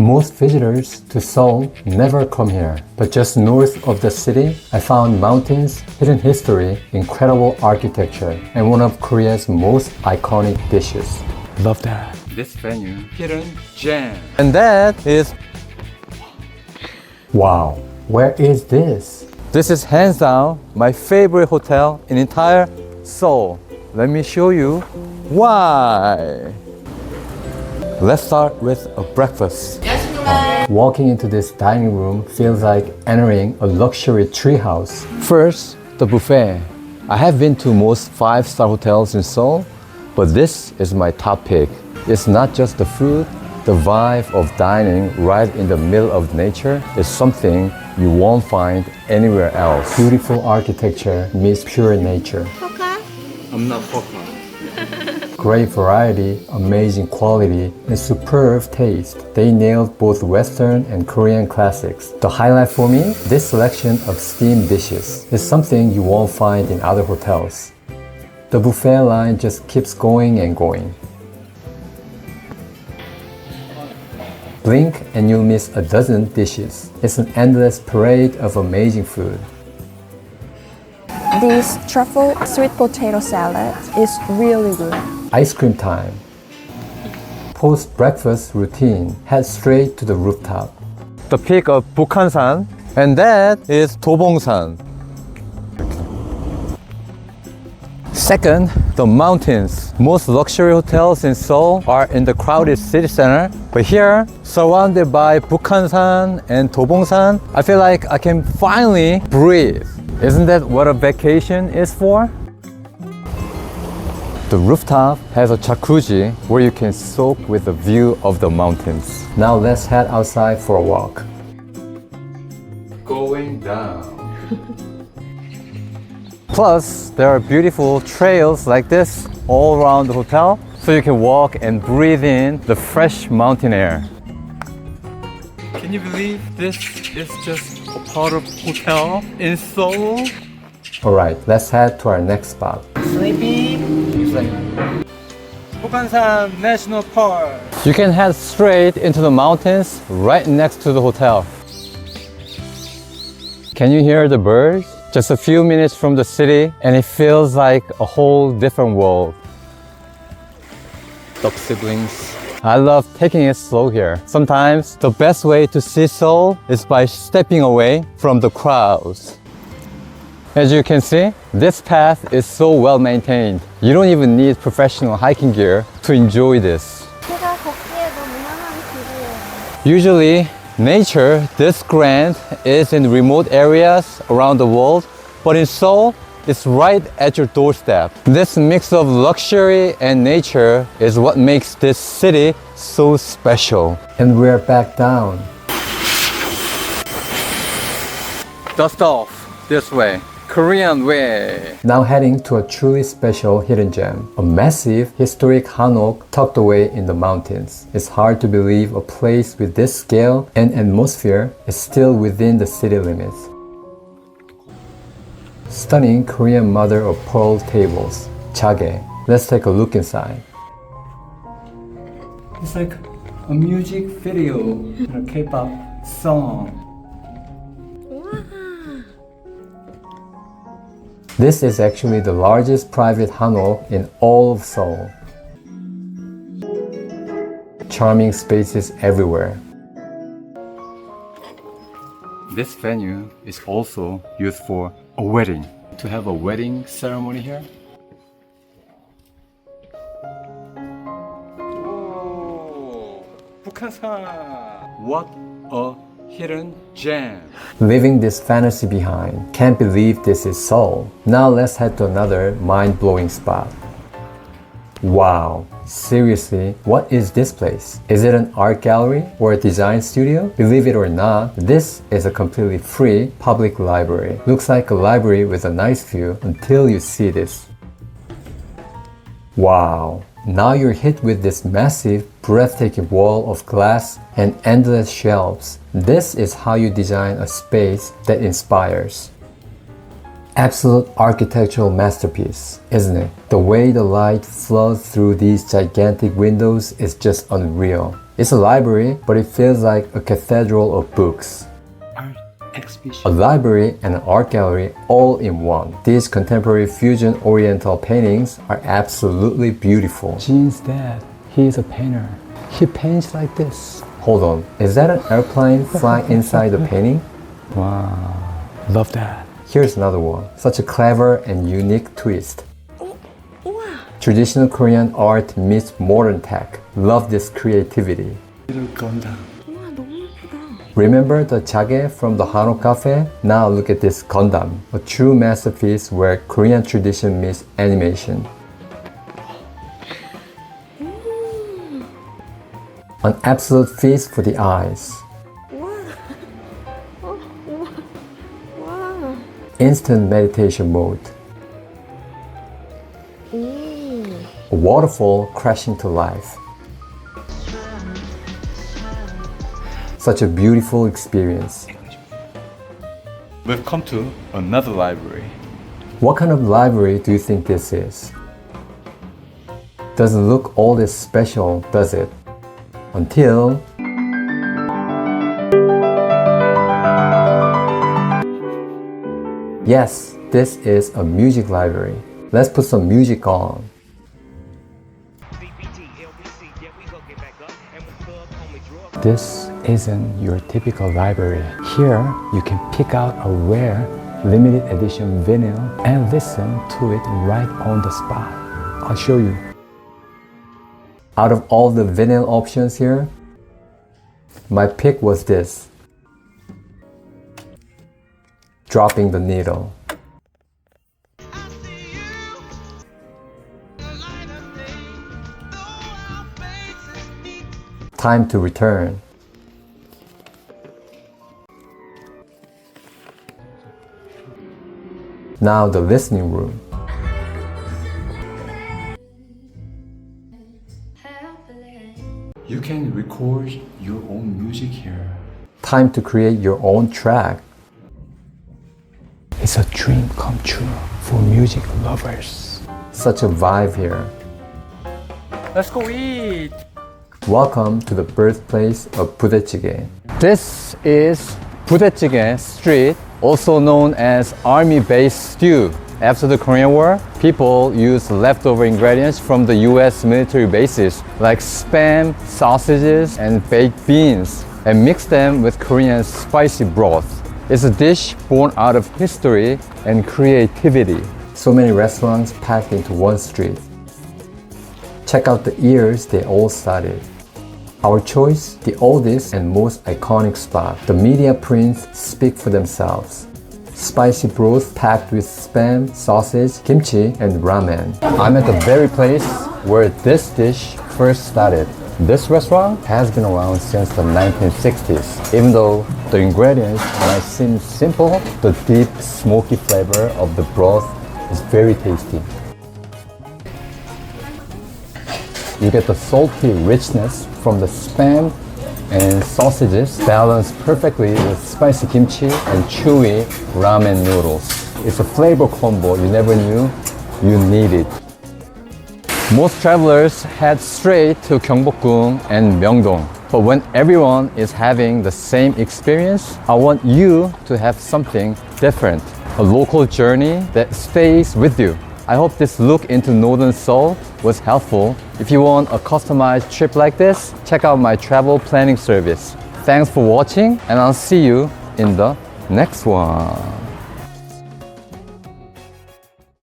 Most visitors to Seoul never come here, but just north of the city, I found mountains, hidden history, incredible architecture, and one of Korea's most iconic dishes. Love that. This venue, Hidden Gem. And that is... Wow, where is this? This is hands down my favorite hotel in entire Seoul. Let me show you why. Let's start with a breakfast. Walking into this dining room feels like entering a luxury treehouse. First, the buffet. I have been to most 5-star hotels in Seoul, but this is my top pick. It's not just the food, the vibe of dining right in the middle of nature is something you won't find anywhere else. Beautiful architecture meets pure nature. I'm not Pokemon. Great variety, amazing quality, and superb taste. They nailed both Western and Korean classics. The highlight for me, this selection of steamed dishes is something you won't find in other hotels. The buffet line just keeps going and going. Blink and you'll miss a dozen dishes. It's an endless parade of amazing food. This truffle sweet potato salad is really good. Ice cream time. Post-breakfast routine. Head straight to the rooftop. The peak of Bukhansan, and that is Dobongsan. Second, the mountains. Most luxury hotels in Seoul are in the crowded city center, but here, surrounded by Bukhansan and Dobongsan, I feel like I can finally breathe. Isn't that what a vacation is for? The rooftop has a jacuzzi where you can soak with the view of the mountains. Now let's head outside for a walk. Going down. Plus, there are beautiful trails like this all around the hotel, so you can walk and breathe in the fresh mountain air. Can you believe this is just a part of hotel in Seoul? Alright, let's head to our next spot. Bukhansan National Park. You can head straight into the mountains right next to the hotel. Can you hear the birds? Just a few minutes from the city and it feels like a whole different world. Duck siblings. I love taking it slow here. Sometimes the best way to see Seoul is by stepping away from the crowds. As you can see, this path is so well maintained. You don't even need professional hiking gear to enjoy this. Usually, nature this grand is in remote areas around the world, but in Seoul, it's right at your doorstep. This mix of luxury and nature is what makes this city so special. And we're back down. Dust off this way. Korean way. Now heading to a truly special hidden gem, a massive historic hanok tucked away in the mountains. It's hard to believe a place with this scale and atmosphere is still within the city limits. Stunning Korean mother of pearl tables, jage. Let's take a look inside. It's like a music video in a K-pop song. This is actually the largest private hanok in all of Seoul. Charming spaces everywhere. This venue is also used for a wedding. To have a wedding ceremony here. Oh, Bukhansan! What a hidden gem. Leaving this fantasy behind, can't believe this is Seoul. Now let's head to another mind-blowing spot. Wow, seriously, what is this place? Is it an art gallery or a design studio? Believe it or not, this is a completely free public library. Looks like a library with a nice view until you see this. Wow. Now you're hit with this massive, breathtaking wall of glass and endless shelves. This is how you design a space that inspires. Absolute architectural masterpiece, isn't it? The way the light flows through these gigantic windows is just unreal. It's a library, but it feels like a cathedral of books. Art exhibition. A library and an art gallery all in one. These contemporary fusion oriental paintings are absolutely beautiful. Jean's dad, he is a painter. He paints like this. Hold on, is that an airplane flying inside the painting? Wow, love that. Here's another one. Such a clever and unique twist. Traditional Korean art meets modern tech. Love this creativity. Little Gundam. Remember the jage from the Hano Cafe? Now look at this Gundam, a true masterpiece where Korean tradition meets animation. An absolute feast for the eyes. Instant meditation mode. A waterfall crashing to life. Such a beautiful experience. We've come to another library. What kind of library do you think this is? Doesn't look all this special, does it? Until... Yes, this is a music library. Let's put some music on. This isn't your typical library. Here, you can pick out a rare, limited edition vinyl and listen to it right on the spot. I'll show you. Out of all the vinyl options here, my pick was this. Dropping the needle. Time to return. Now the listening room. You can record your own music here. Time to create your own track. It's a dream come true for music lovers. Such a vibe here. Let's go eat! Welcome to the birthplace of 부대찌개. This is 부대찌개 Street, also known as Army Base Stew. After the Korean War, people used leftover ingredients from the US military bases like spam, sausages, and baked beans and mixed them with Korean spicy broth. It's a dish born out of history and creativity. So many restaurants packed into one street. Check out the years they all started. Our choice, the oldest and most iconic spot. The media prints speak for themselves. Spicy broth packed with spam, sausage, kimchi, and ramen. I'm at the very place where this dish first started. This restaurant has been around since the 1960s. Even though the ingredients might seem simple, the deep, smoky flavor of the broth is very tasty. You get the salty richness from the spam and sausages balanced perfectly with spicy kimchi and chewy ramen noodles. It's a flavor combo you never knew you needed. Most travelers head straight to Gyeongbokgung and Myeongdong. But when everyone is having the same experience, I want you to have something different. A local journey that stays with you. I hope this look into Northern Seoul was helpful. If you want a customized trip like this, check out my travel planning service. Thanks for watching, and I'll see you in the next one.